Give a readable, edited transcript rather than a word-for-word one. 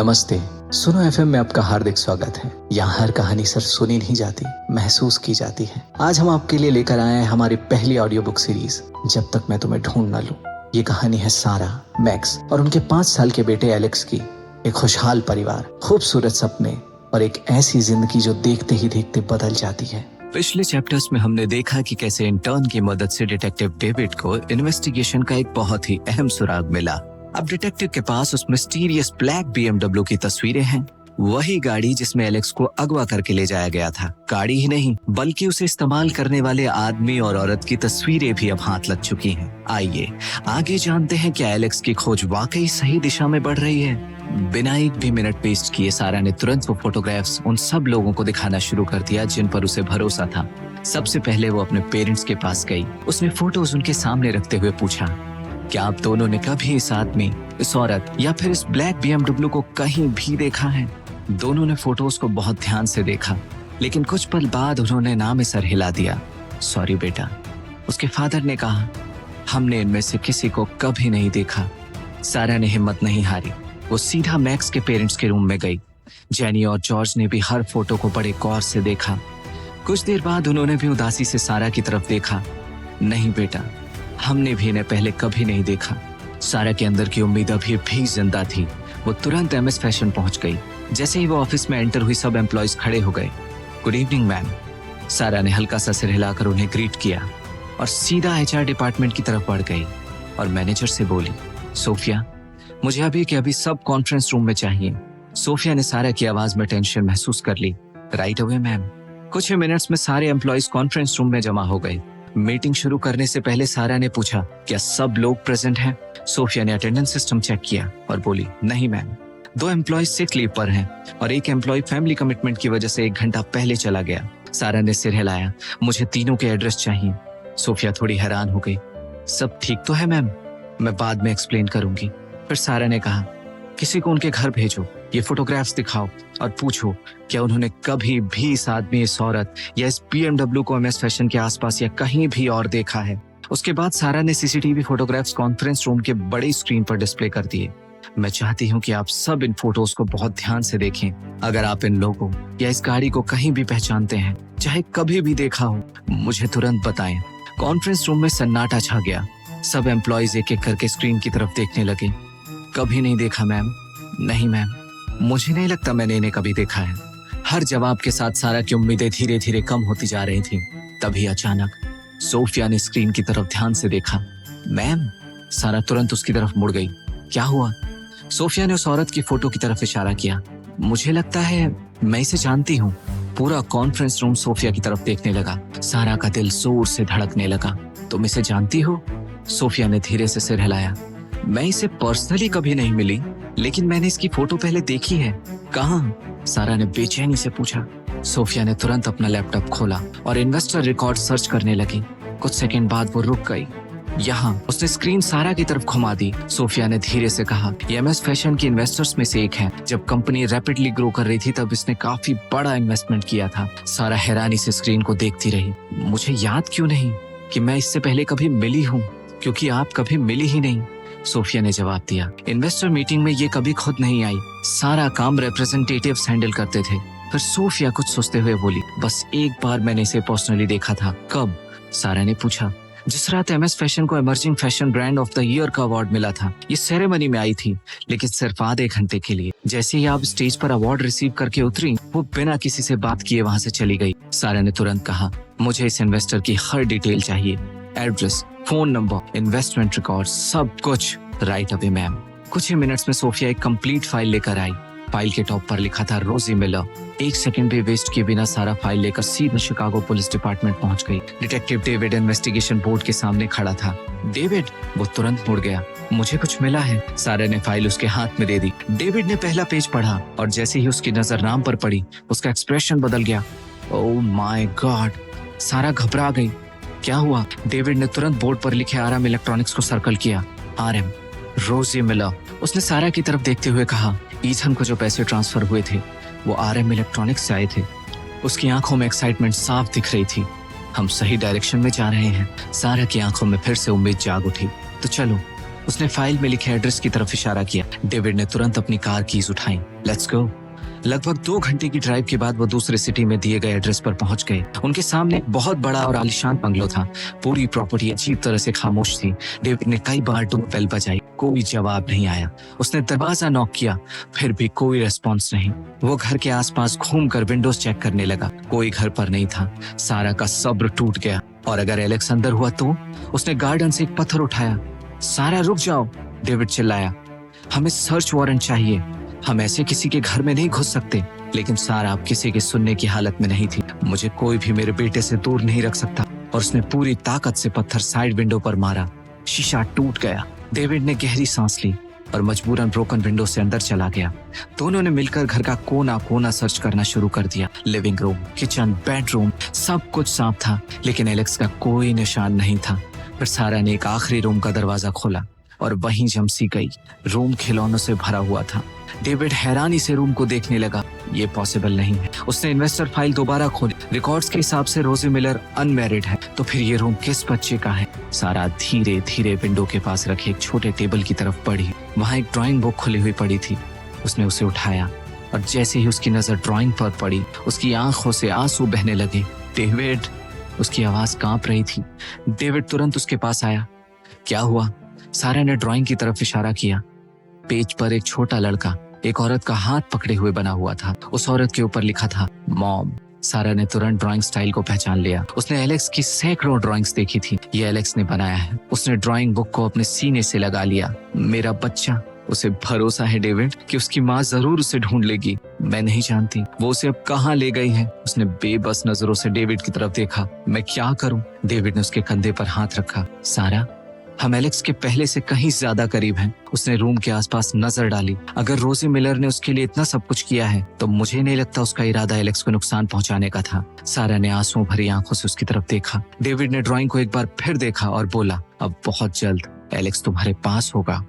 नमस्ते। सुनो एफएम में आपका हार्दिक स्वागत है। यहाँ हर कहानी सिर्फ सुनी नहीं जाती, महसूस की जाती है। आज हम आपके लिए लेकर आए हैं हमारी पहली ऑडियो बुक सीरीज, जब तक मैं तुम्हें ढूंढ न लूं। ये कहानी है सारा, मैक्स और उनके 5 साल के बेटे एलेक्स की। एक खुशहाल परिवार, खूबसूरत सपने और एक ऐसी जिंदगी जो देखते ही देखते बदल जाती है। पिछले चैप्टर्स में हमने देखा कि कैसे इंटर्न की मदद से डिटेक्टिव डेविड को इन्वेस्टिगेशन का एक बहुत ही अहम सुराग मिला। अब डिटेक्टिव के पास उस मिस्टीरियस ब्लैक BMW की तस्वीरें हैं, वही गाड़ी जिसमें एलेक्स को अगवा करके ले जाया गया था। गाड़ी ही नहीं बल्कि उसे इस्तेमाल करने वाले आदमी और औरत की तस्वीरें भी अब हाथ लग चुकी हैं। आइए आगे जानते हैं क्या एलेक्स की खोज वाकई सही दिशा में बढ़ रही है। बिना एक भी मिनट वेस्ट किए सारा ने तुरंत वो फोटोग्राफ्स उन सब लोगों को दिखाना शुरू कर दिया जिन पर उसे भरोसा था। सबसे पहले वो अपने पेरेंट्स के पास गई। उसने फोटोज उनके सामने रखते हुए पूछा, क्या आप दोनों ने कभी इस आदमी, इस औरत या फिर इस ब्लैक BMW को कहीं भी देखा है? दोनों ने फोटोज को बहुत ध्यान से देखा, लेकिन कुछ पल बाद उन्होंने ना में सर हिला दिया। सॉरी बेटा, उसके फादर ने कहा, हमने इनमें से किसी को कभी नहीं देखा। सारा ने हिम्मत नहीं हारी। वो सीधा मैक्स के पेरेंट्स के रूम में गई। जेनी और जॉर्ज ने भी हर फोटो को बड़े गौर से देखा। कुछ देर बाद उन्होंने भी उदासी से सारा की तरफ देखा। नहीं बेटा, हमने भी इन्हें पहले कभी नहीं देखा। सारा के अंदर की उम्मीद अभी भी जिंदा थी। वो तुरंत MS फैशन पहुंच गई। जैसे ही वो ऑफिस में एंटर हुई, सब एम्प्लॉयज खड़े हो गए। Good evening ma'am. सारा ने हल्का सा सिर हिलाकर उन्हें ग्रीट किया और सीधा HR डिपार्टमेंट की तरफ बढ़ गई और मैनेजर से बोली, सोफिया, मुझे अभी के अभी सब कॉन्फ्रेंस रूम में चाहिए। सोफिया ने सारा की आवाज में टेंशन महसूस कर ली। Right away ma'am. कुछ ही मिनट्स में सारे एम्प्लॉयज कॉन्फ्रेंस रूम में जमा हो गए। मीटिंग शुरू करने से पहले सारा ने पूछा, क्या सब लोग प्रेजेंट हैं? सोफिया ने अटेंडेंस सिस्टम चेक किया और बोली, नहीं मैम, 2 एम्प्लॉय सिक लीव पर हैं और एक एम्प्लॉय फैमिली कमिटमेंट की वजह से 1 घंटा पहले चला गया। सारा ने सिर हिलाया, मुझे तीनों के एड्रेस चाहिए। सोफिया थोड़ी हैरान हो गई। सब ठीक तो है मैम, मैं बाद में एक्सप्लेन करूंगी। फिर सारा ने कहा, किसी को उनके घर भेजो, ये फोटोग्राफ्स दिखाओ और पूछो क्या उन्होंने कभी भी इस आदमी, इस औरत या इस BMW को MS फैशन के आसपास या कहीं भी और देखा है। उसके बाद सारा ने CCTV फोटोग्राफ्स कॉन्फ्रेंस रूम के बड़ी स्क्रीन पर डिस्प्ले कर दिए। मैं चाहती हूँ कि आप सब इन फोटोज को बहुत ध्यान से देखें। अगर आप इन लोगों या इस गाड़ी को कहीं भी पहचानते हैं, चाहे कभी भी देखा हो, मुझे तुरंत बताएं। कॉन्फ्रेंस रूम में सन्नाटा छा गया। सब एम्प्लॉयज एक एक करके स्क्रीन की तरफ देखने लगे। कभी नहीं देखा मैम। नहीं मैम, मुझे नहीं लगता मैंने इन्हें कभी देखा है। हर जवाब के साथ सारा की उम्मीदें धीरे धीरे कम होती जा रही थी। तभी अचानक सोफिया ने स्क्रीन की तरफ ध्यान से देखा। मैम। सारा तुरंत उसकी तरफ मुड़ गई। क्या हुआ? सोफिया ने उस औरत की फोटो की तरफ इशारा किया। मुझे लगता है मैं इसे जानती हूँ। पूरा कॉन्फ्रेंस रूम सोफिया की तरफ देखने लगा। सारा का दिल जोर से धड़कने लगा। तुम इसे जानती हो? सोफिया ने धीरे से सिर हिलाया। मैं इसे पर्सनली कभी नहीं मिली, लेकिन मैंने इसकी फोटो पहले देखी है। कहाँ? सारा ने बेचैनी से पूछा। सोफिया ने तुरंत अपना लैपटॉप खोला और इन्वेस्टर रिकॉर्ड सर्च करने लगी। कुछ सेकंड बाद वो रुक गई। यहाँ उसने स्क्रीन सारा की तरफ घुमा दी। सोफिया ने धीरे से कहा, ये MS फैशन की इन्वेस्टर्स में से एक है। जब कंपनी रैपिडली ग्रो कर रही थी तब इसने काफी बड़ा इन्वेस्टमेंट किया था। सारा हैरानी से स्क्रीन को देखती रही। मुझे याद क्यों नहीं कि मैं इससे पहले कभी मिली हूँ? क्योंकि आप कभी मिली ही नहीं, सोफिया ने जवाब दिया। इन्वेस्टर मीटिंग में ये कभी खुद नहीं आई। सारा काम रिप्रेजेंटेटिव्स हैंडल करते थे। फिर सोफिया कुछ सोचते हुए बोली, बस एक बार मैंने इसे पर्सनली देखा था। कब? सारा ने पूछा। जिस रात MS फैशन को emerging fashion brand of the year का अवार्ड मिला था। ये सेरेमनी में आई थी, लेकिन सिर्फ आधे घंटे के लिए। जैसे ही आप स्टेज पर अवार्ड रिसीव करके उतरी, वो बिना किसी से बात किए वहाँ से चली गई। सारा ने तुरंत कहा, मुझे इस इन्वेस्टर की हर डिटेल चाहिए, address, phone number, investment record, सब कुछ। Right away ma'am. कुछ ही मिनट्स में सोफिया एक कंप्लीट फाइल लेकर आई। फाइल के टॉप पर लिखा था रोजी मिलर। 1 सेकंड भी वेस्ट किए बिना सारा फाइल लेकर सीधा शिकागो पुलिस डिपार्टमेंट पहुंच गई। डिटेक्टिव डेविड इन्वेस्टिगेशन बोर्ड के सामने खड़ा था। डेविड? वो तुरंत मुड़ गया। मुझे कुछ मिला है। सारा ने फाइल उसके हाथ में दे दी। डेविड ने पहला पेज पढ़ा और जैसे ही उसकी नजर नाम पर पड़ी, उसका एक्सप्रेशन बदल गया। Oh my God! सारा घबरा गई। क्या हुआ? डेविड ने तुरंत बोर्ड पर लिखे RM इलेक्ट्रॉनिक्स को सर्कल किया। RM, रोजी मिलर। उसने सारा की तरफ देखते हुए कहा, ईथन को जो पैसे ट्रांसफर हुए थे वो RM इलेक्ट्रॉनिक्स से आए थे। उसकी आंखों में एक्साइटमेंट साफ दिख रही थी। हम सही डायरेक्शन में जा रहे हैं। सारा की आंखों में फिर से उम्मीद जाग उठी। तो चलो उसने फाइल में लिखे एड्रेस की तरफ इशारा किया। डेविड ने तुरंत अपनी कार कीज उठाई। Let's go. लगभग 2 घंटे की ड्राइव के बाद वो दूसरे सिटी में दिए गए एड्रेस पर पहुंच गए। उनके सामने एक बहुत बड़ा और आलीशान बंगलो था। पूरी प्रॉपर्टी अजीब तरह से खामोश थी। डेविड ने कई बार डोरबेल बजाई, कोई जवाब नहीं आया। उसने दरवाजा नॉक किया, फिर भी कोई रेस्पॉन्स नहीं। वो घर के आसपास घूमकर विंडोज चेक करने लगा, कोई घर पर नहीं था। सारा का सब्र टूट गया। और अगर एलेक्स अंदर हुआ तो? उसने गार्डन से एक पत्थर उठाया। सारा रुक जाओ, डेविड चिल्लाया। हमें सर्च वारंट चाहिए, हम ऐसे किसी के घर में नहीं घुस सकते। लेकिन सारा अब किसी के सुनने की हालत में नहीं थी। मुझे कोई भी मेरे बेटे से दूर नहीं रख सकता। और उसने पूरी ताकत से पत्थर साइड विंडो पर मारा। शीशा टूट गया। डेविड ने गहरी सांस ली और मजबूरन ब्रोकन विंडो से अंदर चला गया। दोनों ने मिलकर घर का कोना कोना सर्च करना शुरू कर दिया। लिविंग रूम, किचन, बेडरूम, सब कुछ साफ था, लेकिन एलेक्स का कोई निशान नहीं था। फिर सारा ने एक आखिरी रूम का दरवाजा खोला और वहीं झमसी गई। रूम खिलौनों से भरा हुआ था। डेविड हैरानी से रूम को देखने लगा। ये पॉसिबल नहीं है। उसने इन्वेस्टर फाइल दोबारा खोली। रिकॉर्ड्स के हिसाब से रोजी मिलर अनमैरिड है, तो फिर ये रूम किस बच्चे का है? सारा धीरे धीरे विंडो के पास रखे एक छोटे टेबल की तरफ बढ़ी। वहां एक ड्राइंग बुक खुली हुई पड़ी थी। उसने उसे उठाया और जैसे ही उसकी नजर ड्राइंग पर पड़ी, उसकी आंखों से आंसू बहने लगे। डेविड, उसकी आवाज कांप रही थी। डेविड तुरंत उसके पास आया। क्या हुआ? सारा ने ड्राइंग की तरफ इशारा किया। पेज पर एक छोटा लड़का एक औरत का हाथ पकड़े हुए बना हुआ था। उस औरत के ऊपर लिखा था मॉम। सारा ने तुरंत ड्राइंग स्टाइल को पहचान लिया। उसने एलेक्स की सैकड़ों ड्राइंग्स देखी थी। ये एलेक्स ने बनाया है। उसने ड्राइंग बुक को अपने सीने से लगा लिया। मेरा बच्चा। उसे भरोसा है डेविड कि उसकी माँ जरूर उसे ढूंढ लेगी। मैं नहीं जानती वो उसे अब कहाँ ले गई है। उसने बेबस नजरों से डेविड की तरफ देखा। मैं क्या करूं? डेविड ने उसके कंधे पर हाथ रखा। सारा, हम एलेक्स के पहले से कहीं ज्यादा करीब हैं। उसने रूम के आसपास नजर डाली। अगर रोजी मिलर ने उसके लिए इतना सब कुछ किया है, तो मुझे नहीं लगता उसका इरादा एलेक्स को नुकसान पहुंचाने का था। सारा ने आंसुओं भरी आंखों से उसकी तरफ देखा। डेविड ने ड्राइंग को एक बार फिर देखा और बोला, अब बहुत जल्द एलेक्स तुम्हारे पास होगा।